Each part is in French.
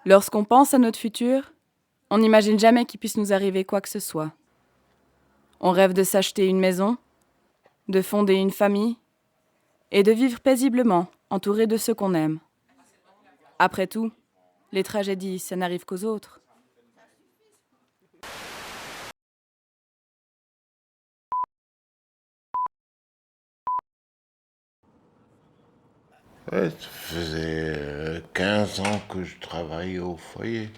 Lorsqu'on pense à notre futur, on n'imagine jamais qu'il puisse nous arriver quoi que ce soit. On rêve de s'acheter une maison, de fonder une famille et de vivre paisiblement, entouré de ceux qu'on aime. Après tout, les tragédies, ça n'arrive qu'aux autres. Ouais, ça faisait 15 ans que je travaillais au foyer,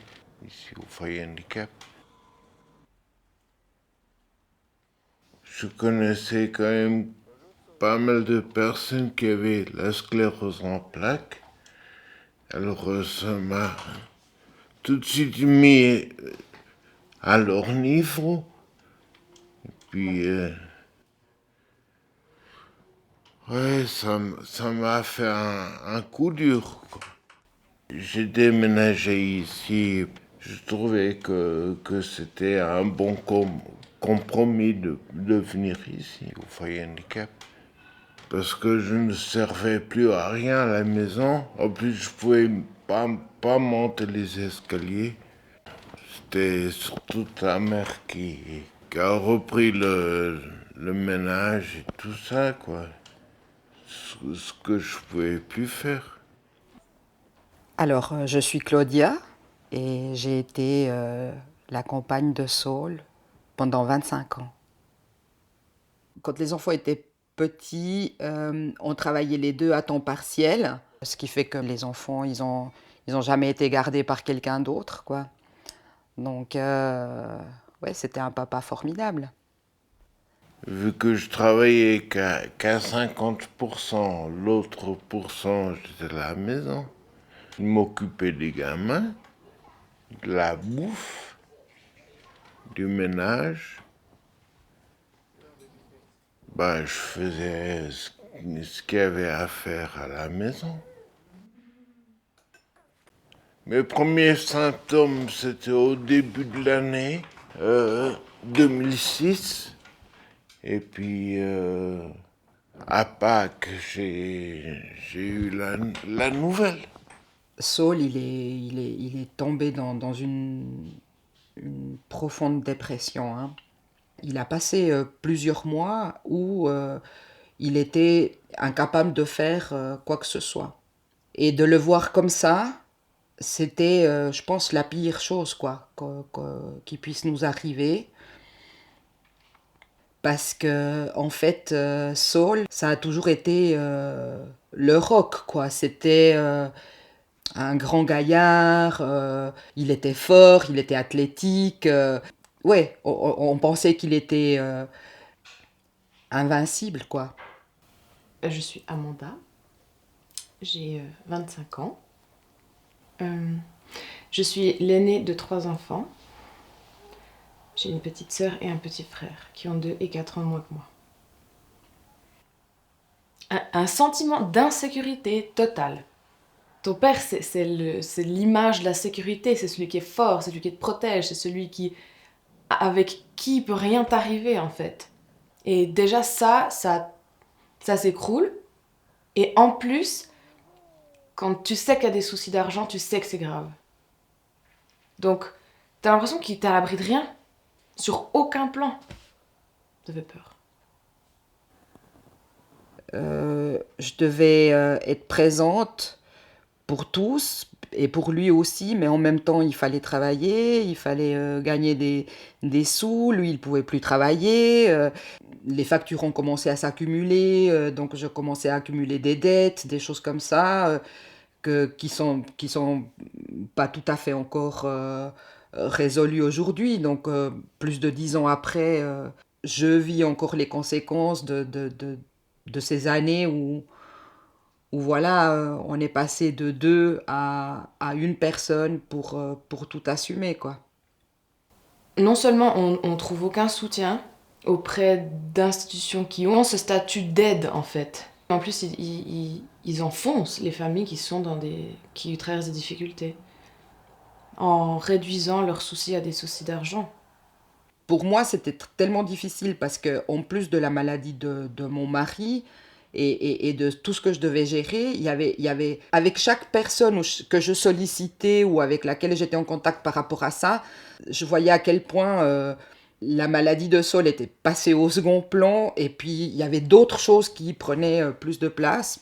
ici au foyer handicap. Je connaissais quand même pas mal de personnes qui avaient la sclérose en plaques. Alors ça m'a tout de suite mis à leur niveau. Puis ouais, ça m'a fait un coup dur, quoi. J'ai déménagé ici. Je trouvais que c'était un bon compromis de venir ici, au foyer handicap. Parce que je ne servais plus à rien à la maison. En plus, je pouvais pas monter les escaliers. C'était surtout ta mère qui a repris le ménage et tout ça, quoi. Ce que je pouvais plus faire. Alors, je suis Claudia et j'ai été la compagne de Saul pendant 25 ans. Quand les enfants étaient petits, on travaillait les deux à temps partiel, ce qui fait que les enfants, ils ont jamais été gardés par quelqu'un d'autre, quoi. Donc, ouais, c'était un papa formidable. Vu que je travaillais qu'à 50%, l'autre pourcent, j'étais à la maison. Je m'occupais des gamins, de la bouffe, du ménage. Bah, je faisais ce qu'il y avait à faire à la maison. Mes premiers symptômes, c'était au début de l'année 2006. Et puis, à Pâques, j'ai eu la nouvelle. Saul, il est tombé dans une profonde dépression, hein. Il a passé plusieurs mois où il était incapable de faire quoi que ce soit. Et de le voir comme ça, c'était, je pense, la pire chose quoi, qui puisse nous arriver. Parce que, en fait, Saul, ça a toujours été le rock, quoi. C'était un grand gaillard, il était fort, il était athlétique. Ouais, on pensait qu'il était invincible, quoi. Je suis Amanda, j'ai 25 ans. Je suis l'aînée de 3 enfants. J'ai une petite sœur et un petit frère qui ont 2 et 4 ans moins que moi. Un sentiment d'insécurité totale. Ton père, c'est l'image de la sécurité, c'est celui qui est fort, c'est celui qui te protège, c'est celui avec qui peut rien t'arriver en fait. Et déjà ça s'écroule. Et en plus, quand tu sais qu'il y a des soucis d'argent, tu sais que c'est grave. Donc, t'as l'impression qu'il t'est à l'abri de rien, sur aucun plan. Ça fait peur. Je devais être présente pour tous et pour lui aussi, mais en même temps, il fallait travailler, il fallait gagner des sous. Lui, il pouvait plus travailler. Les factures ont commencé à s'accumuler, donc je commençais à accumuler des dettes, des choses comme ça, qui sont pas tout à fait encore résolues aujourd'hui. Donc, plus de 10 ans après, je vis encore les conséquences de ces années où voilà, on est passé de deux à une personne pour tout assumer, quoi. Non seulement on trouve aucun soutien auprès d'institutions qui ont ce statut d'aide en fait. En plus, ils enfoncent les familles qui traversent des difficultés en réduisant leurs soucis à des soucis d'argent. Pour moi, c'était tellement difficile parce que, en plus de la maladie de mon mari, et de tout ce que je devais gérer, il y avait avec chaque personne que je sollicitais ou avec laquelle j'étais en contact par rapport à ça, je voyais à quel point la maladie de Saul était passée au second plan et puis il y avait d'autres choses qui prenaient plus de place.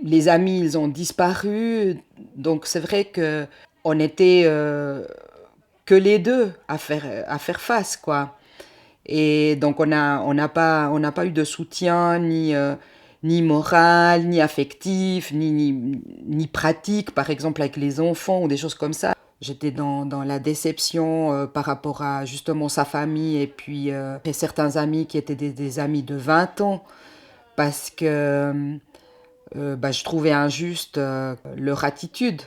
Les amis, ils ont disparu, donc c'est vrai que on était que les deux à faire face, quoi. Et donc on n'a pas eu de soutien ni moral, ni affectif, ni pratique, par exemple avec les enfants ou des choses comme ça. J'étais dans la déception par rapport à justement sa famille et puis et certains amis qui étaient des amis de 20 ans parce que je trouvais injuste leur attitude.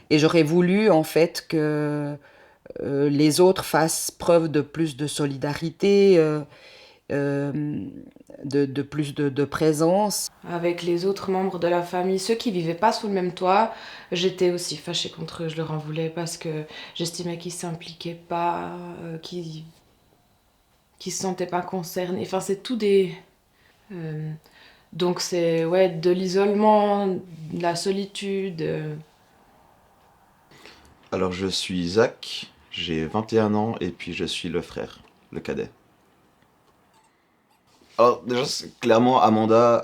Et j'aurais voulu en fait que les autres fassent preuve de plus de solidarité, de plus de présence. Avec les autres membres de la famille, ceux qui vivaient pas sous le même toit, j'étais aussi fâchée contre eux, je leur en voulais parce que j'estimais qu'ils s'impliquaient pas, qu'ils se sentaient pas concernés. Enfin, c'est tout des... donc c'est ouais, de l'isolement, de la solitude. Alors je suis Zach, j'ai 21 ans et puis je suis le frère, le cadet. Alors déjà, clairement, Amanda,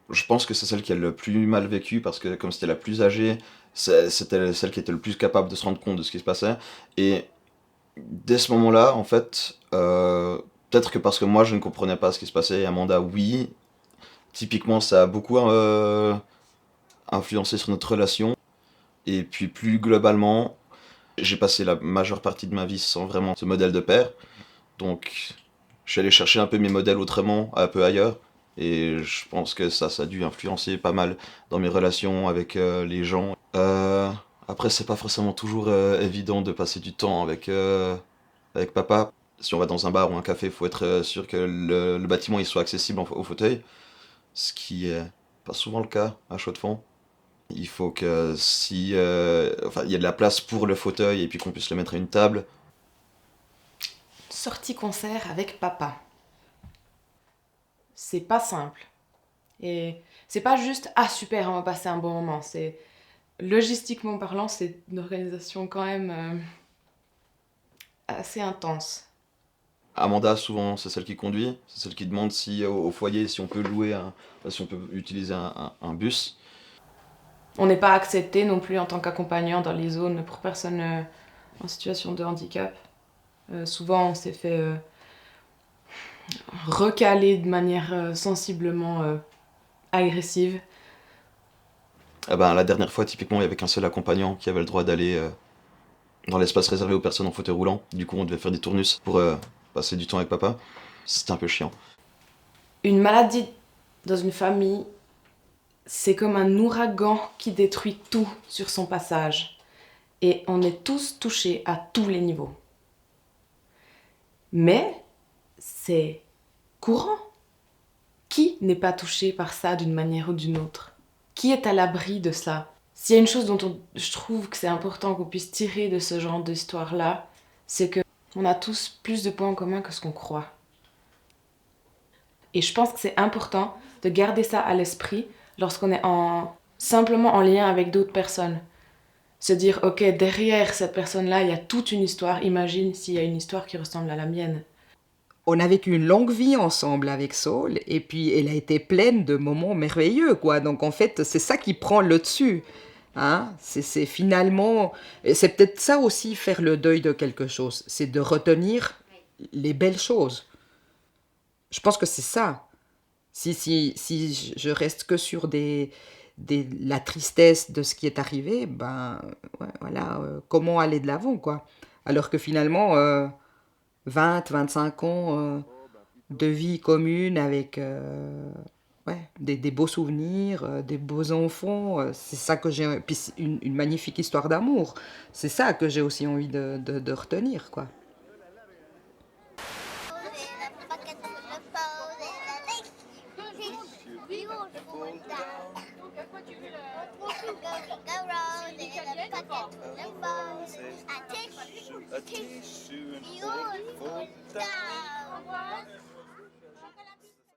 je pense que c'est celle qui a le plus mal vécu parce que comme c'était la plus âgée, c'était celle qui était le plus capable de se rendre compte de ce qui se passait. Et dès ce moment-là, en fait, peut-être que parce que moi je ne comprenais pas ce qui se passait, et Amanda, oui, typiquement ça a beaucoup influencé sur notre relation. Et puis plus globalement, j'ai passé la majeure partie de ma vie sans vraiment ce modèle de père. Donc je suis allé chercher un peu mes modèles autrement, un peu ailleurs. Et je pense que ça a dû influencer pas mal dans mes relations avec les gens. Après, c'est pas forcément toujours évident de passer du temps avec papa. Si on va dans un bar ou un café, il faut être sûr que le bâtiment il soit accessible au fauteuil. Ce qui est pas souvent le cas à Chaux-de-Fonds. Il faut que si il y a de la place pour le fauteuil et puis qu'on puisse le mettre à une table. Sortie concert avec papa. C'est pas simple. Et c'est pas juste ah super, on va passer un bon moment. C'est logistiquement parlant, c'est une organisation quand même assez intense. Amanda, souvent, c'est celle qui conduit, c'est celle qui demande si au foyer, si on peut si on peut utiliser un bus. On n'est pas accepté non plus en tant qu'accompagnant dans les zones pour personnes en situation de handicap. Souvent, on s'est fait recaler de manière sensiblement agressive. La dernière fois, typiquement, il y avait qu'un seul accompagnant qui avait le droit d'aller dans l'espace réservé aux personnes en fauteuil roulant. Du coup, on devait faire des tournus pour passer du temps avec papa. C'était un peu chiant. Une maladie dans une famille, c'est comme un ouragan qui détruit tout sur son passage. Et on est tous touchés à tous les niveaux. Mais c'est courant. Qui n'est pas touché par ça d'une manière ou d'une autre? Qui est à l'abri de ça? S'il y a une chose dont je trouve que c'est important qu'on puisse tirer de ce genre d'histoire-là, c'est qu'on a tous plus de points en commun que ce qu'on croit. Et je pense que c'est important de garder ça à l'esprit lorsqu'on est simplement en lien avec d'autres personnes. Se dire, ok, derrière cette personne-là, il y a toute une histoire. Imagine s'il y a une histoire qui ressemble à la mienne. On a vécu une longue vie ensemble avec Saul, et puis elle a été pleine de moments merveilleux, quoi. Donc en fait, c'est ça qui prend le dessus. Hein? C'est finalement... C'est peut-être ça aussi, faire le deuil de quelque chose. C'est de retenir les belles choses. Je pense que c'est ça. Si je reste que sur la tristesse de ce qui est arrivé, voilà, comment aller de l'avant, quoi. Alors que finalement... 25 ans de vie commune avec des beaux souvenirs, des beaux enfants. C'est ça que j'ai... Puis une magnifique histoire d'amour. C'est ça que j'ai aussi envie de retenir, quoi. A tissue and fall down.